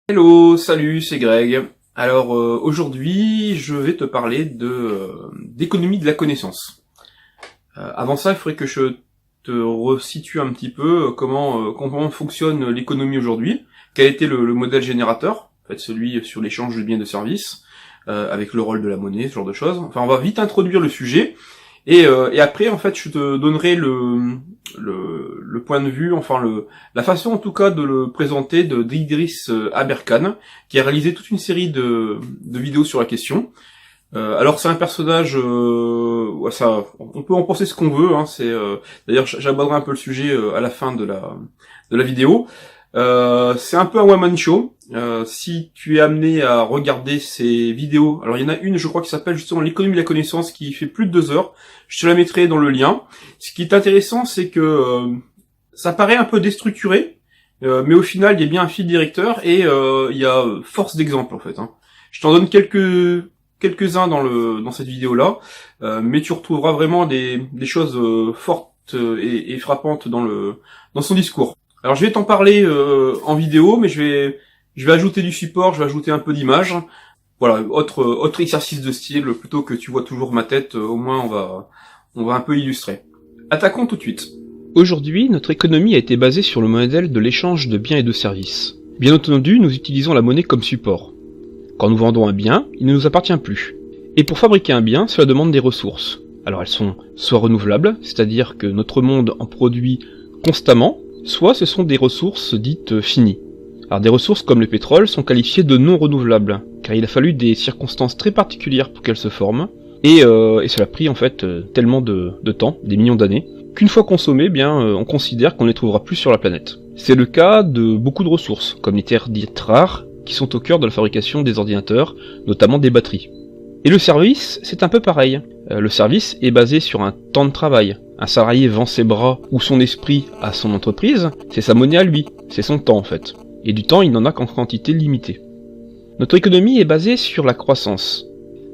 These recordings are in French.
Hello, salut, c'est Greg. Alors aujourd'hui, je vais te parler d'économie de la connaissance. Avant ça, il faudrait que je te resitue un petit peu comment fonctionne l'économie aujourd'hui, quel était le modèle générateur, en fait celui sur l'échange de biens et de services, avec le rôle de la monnaie, ce genre de choses. Enfin, on va vite introduire le sujet. Et après, en fait, je te donnerai le point de vue, la façon en tout cas de le présenter d'Idriss Aberkan, qui a réalisé toute une série de vidéos sur la question. Alors c'est un personnage, on peut en penser ce qu'on veut. D'ailleurs, j'aborderai un peu le sujet à la fin de la vidéo. C'est un peu un one-man show. Si tu es amené à regarder ces vidéos, alors il y en a une, je crois, qui s'appelle justement l'économie de la connaissance, qui fait plus de 2 heures. Je te la mettrai dans le lien. Ce qui est intéressant, c'est que ça paraît un peu déstructuré, mais au final, il y a bien un fil directeur et il y a force d'exemple en fait. Je t'en donne quelques-uns dans cette vidéo-là, mais tu retrouveras vraiment des choses fortes et frappantes dans son discours. Alors je vais t'en parler en vidéo, mais je vais ajouter du support, je vais ajouter un peu d'images. Voilà, autre exercice de style, plutôt que tu vois toujours ma tête, au moins on va un peu illustrer. Attaquons tout de suite. Aujourd'hui, notre économie a été basée sur le modèle de l'échange de biens et de services. Bien entendu, nous utilisons la monnaie comme support. Quand nous vendons un bien, il ne nous appartient plus. Et pour fabriquer un bien, cela demande des ressources. Alors elles sont soit renouvelables, c'est-à-dire que notre monde en produit constamment, soit ce sont des ressources dites finies. Alors des ressources comme le pétrole sont qualifiées de non renouvelables, car il a fallu des circonstances très particulières pour qu'elles se forment, et cela a pris en fait tellement de temps, des millions d'années, qu'une fois consommées, on considère qu'on ne les trouvera plus sur la planète. C'est le cas de beaucoup de ressources, comme les terres dites rares, qui sont au cœur de la fabrication des ordinateurs, notamment des batteries. Et le service, c'est un peu pareil. Le service est basé sur un temps de travail. Un salarié vend ses bras ou son esprit à son entreprise, c'est sa monnaie à lui, c'est son temps en fait. Et du temps, il n'en a qu'en quantité limitée. Notre économie est basée sur la croissance.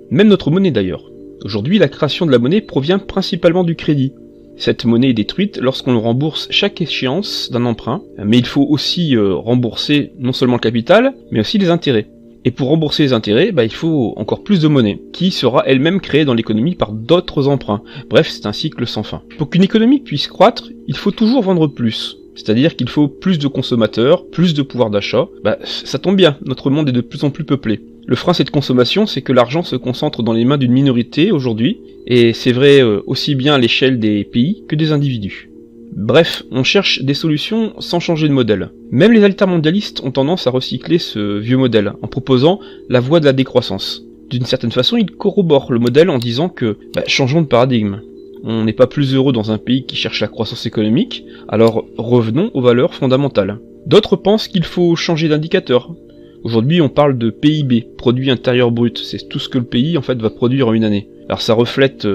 Même notre monnaie d'ailleurs. Aujourd'hui, la création de la monnaie provient principalement du crédit. Cette monnaie est détruite lorsqu'on rembourse chaque échéance d'un emprunt, mais il faut aussi rembourser non seulement le capital, mais aussi les intérêts. Et pour rembourser les intérêts, il faut encore plus de monnaie, qui sera elle-même créée dans l'économie par d'autres emprunts. Bref, c'est un cycle sans fin. Pour qu'une économie puisse croître, il faut toujours vendre plus. C'est-à-dire qu'il faut plus de consommateurs, plus de pouvoir d'achat. Ça tombe bien, notre monde est de plus en plus peuplé. Le frein à cette consommation, c'est que l'argent se concentre dans les mains d'une minorité aujourd'hui, et c'est vrai aussi bien à l'échelle des pays que des individus. Bref, on cherche des solutions sans changer de modèle. Même les altermondialistes ont tendance à recycler ce vieux modèle, en proposant la voie de la décroissance. D'une certaine façon, ils corroborent le modèle en disant que, changeons de paradigme. On n'est pas plus heureux dans un pays qui cherche la croissance économique, alors revenons aux valeurs fondamentales. D'autres pensent qu'il faut changer d'indicateur. Aujourd'hui, on parle de PIB, produit intérieur brut, c'est tout ce que le pays en fait va produire en une année. Alors ça reflète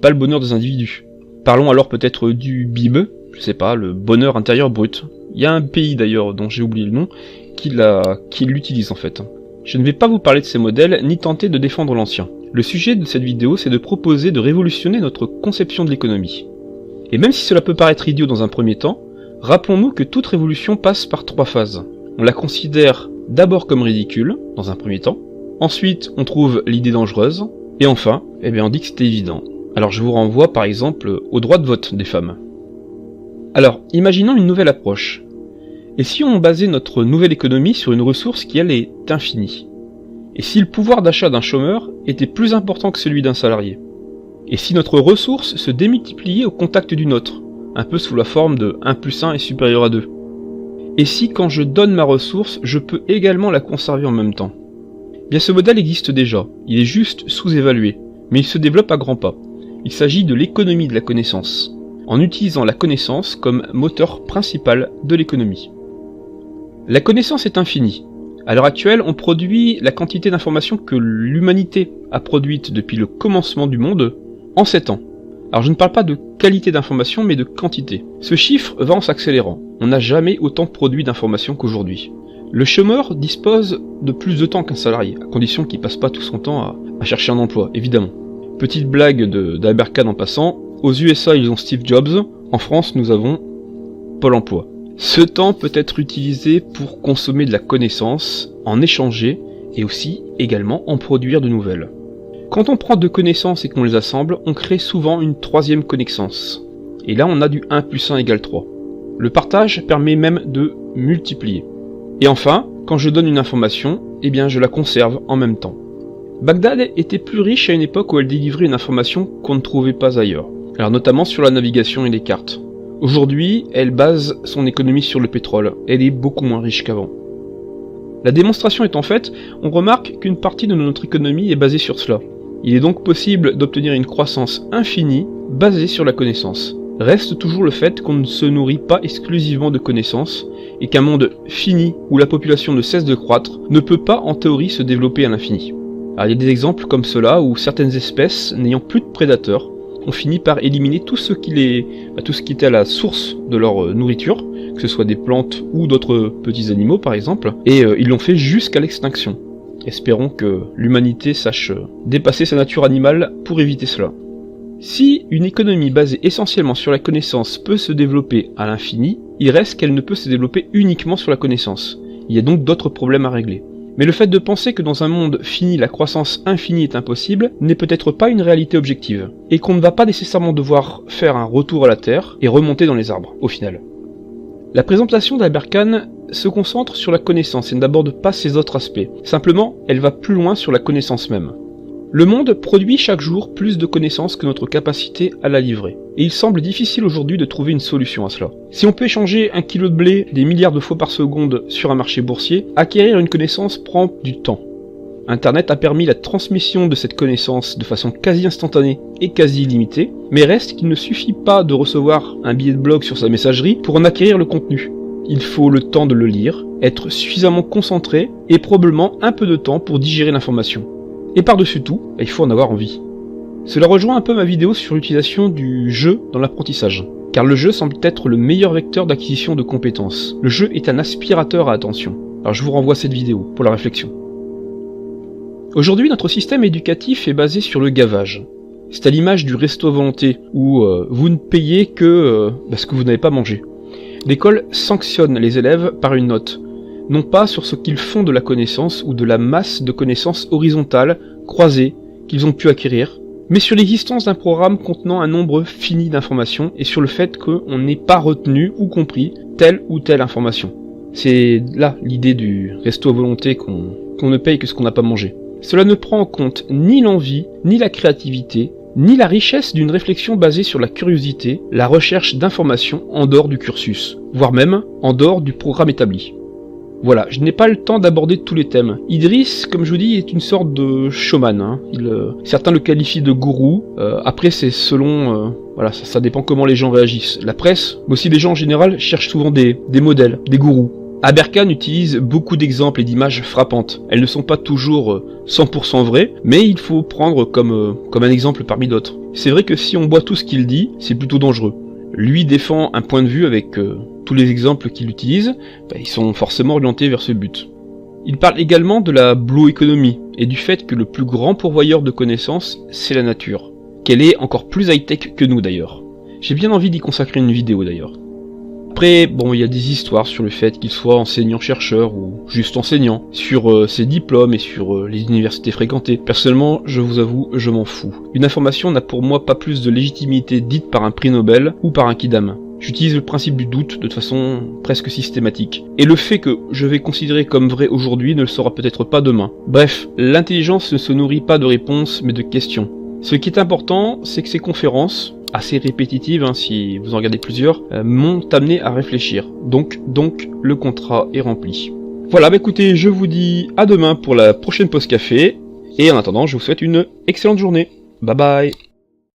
pas le bonheur des individus. Parlons alors peut-être du BIB, je sais pas, le bonheur intérieur brut. Il y a un pays d'ailleurs dont j'ai oublié le nom qui l'utilise en fait. Je ne vais pas vous parler de ces modèles ni tenter de défendre l'ancien. Le sujet de cette vidéo, c'est de proposer de révolutionner notre conception de l'économie. Et même si cela peut paraître idiot dans un premier temps, rappelons-nous que toute révolution passe par 3 phases. On la considère d'abord comme ridicule, dans un premier temps, ensuite on trouve l'idée dangereuse, et enfin, on dit que c'est évident. Alors je vous renvoie par exemple au droit de vote des femmes. Alors, imaginons une nouvelle approche. Et si on basait notre nouvelle économie sur une ressource qui elle est infinie? Et si le pouvoir d'achat d'un chômeur était plus important que celui d'un salarié? Et si notre ressource se démultipliait au contact d'une autre, un peu sous la forme de 1 plus 1 est supérieur à 2? Et si quand je donne ma ressource, je peux également la conserver en même temps? Bien ce modèle existe déjà, il est juste sous-évalué, mais il se développe à grands pas. Il s'agit de l'économie de la connaissance, en utilisant la connaissance comme moteur principal de l'économie. La connaissance est infinie. À l'heure actuelle, on produit la quantité d'informations que l'humanité a produite depuis le commencement du monde en 7 ans. Alors je ne parle pas de qualité d'information, mais de quantité. Ce chiffre va en s'accélérant. On n'a jamais autant produit d'informations qu'aujourd'hui. Le chômeur dispose de plus de temps qu'un salarié, à condition qu'il passe pas tout son temps à chercher un emploi, évidemment. Petite blague d'Aberkan en passant, aux USA ils ont Steve Jobs, en France nous avons Pôle emploi. Ce temps peut être utilisé pour consommer de la connaissance, en échanger, et aussi, également, en produire de nouvelles. Quand on prend deux connaissances et qu'on les assemble, on crée souvent une troisième connaissance. Et là, on a du 1 plus 1 égale 3. Le partage permet même de multiplier. Et enfin, quand je donne une information, eh bien je la conserve en même temps. Bagdad était plus riche à une époque où elle délivrait une information qu'on ne trouvait pas ailleurs. Alors notamment sur la navigation et les cartes. Aujourd'hui, elle base son économie sur le pétrole. Elle est beaucoup moins riche qu'avant. La démonstration étant faite, on remarque qu'une partie de notre économie est basée sur cela. Il est donc possible d'obtenir une croissance infinie basée sur la connaissance. Reste toujours le fait qu'on ne se nourrit pas exclusivement de connaissances et qu'un monde fini où la population ne cesse de croître ne peut pas en théorie se développer à l'infini. Alors il y a des exemples comme cela où certaines espèces n'ayant plus de prédateurs ont fini par éliminer tout ce qui était à la source de leur nourriture, que ce soit des plantes ou d'autres petits animaux par exemple, et ils l'ont fait jusqu'à l'extinction. Espérons que l'humanité sache dépasser sa nature animale pour éviter cela. Si une économie basée essentiellement sur la connaissance peut se développer à l'infini, il reste qu'elle ne peut se développer uniquement sur la connaissance. Il y a donc d'autres problèmes à régler. Mais le fait de penser que dans un monde fini la croissance infinie est impossible n'est peut-être pas une réalité objective, et qu'on ne va pas nécessairement devoir faire un retour à la Terre et remonter dans les arbres, au final. La présentation d'Aberkan se concentre sur la connaissance et n'aborde pas ses autres aspects. Simplement, elle va plus loin sur la connaissance même. Le monde produit chaque jour plus de connaissances que notre capacité à la livrer. Et il semble difficile aujourd'hui de trouver une solution à cela. Si on peut échanger 1 kilo de blé des milliards de fois par seconde sur un marché boursier, acquérir une connaissance prend du temps. Internet a permis la transmission de cette connaissance de façon quasi instantanée et quasi illimitée, mais reste qu'il ne suffit pas de recevoir un billet de blog sur sa messagerie pour en acquérir le contenu. Il faut le temps de le lire, être suffisamment concentré et probablement un peu de temps pour digérer l'information. Et par-dessus tout, il faut en avoir envie. Cela rejoint un peu ma vidéo sur l'utilisation du jeu dans l'apprentissage, car le jeu semble être le meilleur vecteur d'acquisition de compétences. Le jeu est un aspirateur à attention. Alors je vous renvoie à cette vidéo pour la réflexion. Aujourd'hui, notre système éducatif est basé sur le gavage. C'est à l'image du resto volonté, où vous ne payez que ce que vous n'avez pas mangé. L'école sanctionne les élèves par une note, non pas sur ce qu'ils font de la connaissance ou de la masse de connaissances horizontales, croisées, qu'ils ont pu acquérir, mais sur l'existence d'un programme contenant un nombre fini d'informations et sur le fait qu'on n'ait pas retenu ou compris telle ou telle information. C'est là l'idée du resto volonté qu'on ne paye que ce qu'on n'a pas mangé. Cela ne prend en compte ni l'envie, ni la créativité, ni la richesse d'une réflexion basée sur la curiosité, la recherche d'informations en dehors du cursus, voire même en dehors du programme établi. Voilà, je n'ai pas le temps d'aborder tous les thèmes. Idriss, comme je vous dis, est une sorte de showman. Certains le qualifient de gourou. Après, c'est selon... ça dépend comment les gens réagissent. La presse, mais aussi les gens en général, cherchent souvent des modèles, des gourous. Aberkan utilise beaucoup d'exemples et d'images frappantes. Elles ne sont pas toujours 100% vraies, mais il faut prendre comme un exemple parmi d'autres. C'est vrai que si on boit tout ce qu'il dit, c'est plutôt dangereux. Lui défend un point de vue avec tous les exemples qu'il utilise, ils sont forcément orientés vers ce but. Il parle également de la blue economy et du fait que le plus grand pourvoyeur de connaissances, c'est la nature. Qu'elle est encore plus high-tech que nous d'ailleurs. J'ai bien envie d'y consacrer une vidéo d'ailleurs. Après, il y a des histoires sur le fait qu'il soit enseignant-chercheur ou juste enseignant, sur ses diplômes et sur les universités fréquentées. Personnellement, je vous avoue, je m'en fous. Une information n'a pour moi pas plus de légitimité dite par un prix Nobel ou par un Kidam. J'utilise le principe du doute de façon presque systématique. Et le fait que je vais considérer comme vrai aujourd'hui ne le sera peut-être pas demain. Bref, l'intelligence ne se nourrit pas de réponses mais de questions. Ce qui est important, c'est que ces conférences, assez répétitives si vous en regardez plusieurs, m'ont amené à réfléchir. Donc le contrat est rempli. Voilà, écoutez, je vous dis à demain pour la prochaine pause café, et en attendant, je vous souhaite une excellente journée. Bye bye.